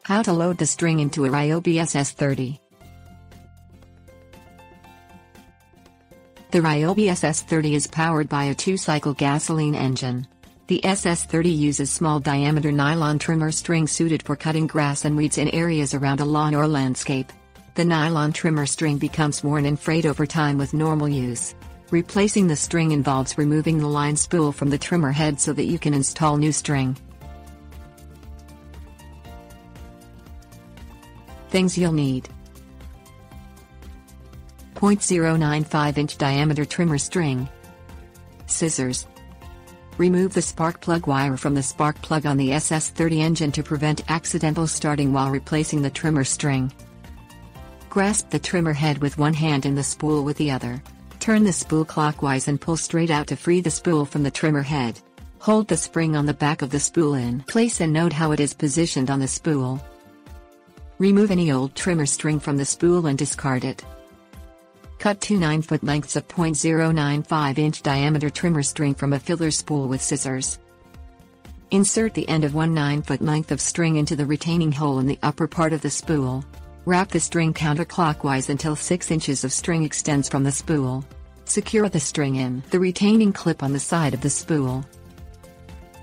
How to load the string into a Ryobi SS30. The Ryobi SS30 is powered by a 2-cycle gasoline engine. The SS30 uses small diameter nylon trimmer string suited for cutting grass and weeds in areas around a lawn or landscape. The nylon trimmer string becomes worn and frayed over time with normal use. Replacing the string involves removing the line spool from the trimmer head so that you can install new string. Things you'll need: 0.095-inch diameter trimmer string, scissors. Remove the spark plug wire from the spark plug on the SS30 engine to prevent accidental starting while replacing the trimmer string. Grasp the trimmer head with one hand and the spool with the other. Turn the spool clockwise and pull straight out to free the spool from the trimmer head. Hold the spring on the back of the spool in place and note how it is positioned on the spool. Remove any old trimmer string from the spool and discard it. Cut 2 9-foot lengths of 0.095-inch diameter trimmer string from a filler spool with scissors. Insert the end of 1 9-foot length of string into the retaining hole in the upper part of the spool. Wrap the string counterclockwise until 6 inches of string extends from the spool. Secure the string in the retaining clip on the side of the spool.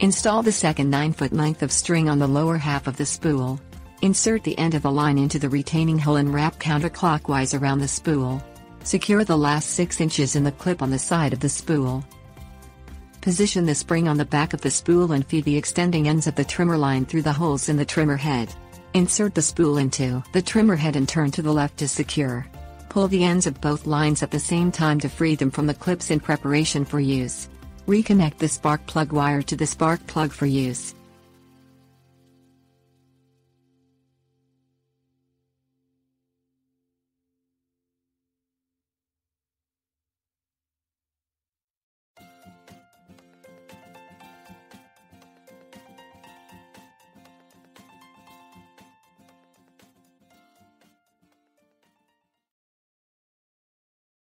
Install the second 9-foot length of string on the lower half of the spool. Insert the end of a line into the retaining hole and wrap counterclockwise around the spool. Secure the last 6 inches in the clip on the side of the spool. Position the spring on the back of the spool and feed the extending ends of the trimmer line through the holes in the trimmer head. Insert the spool into the trimmer head and turn to the left to secure. Pull the ends of both lines at the same time to free them from the clips in preparation for use. Reconnect the spark plug wire to the spark plug for use.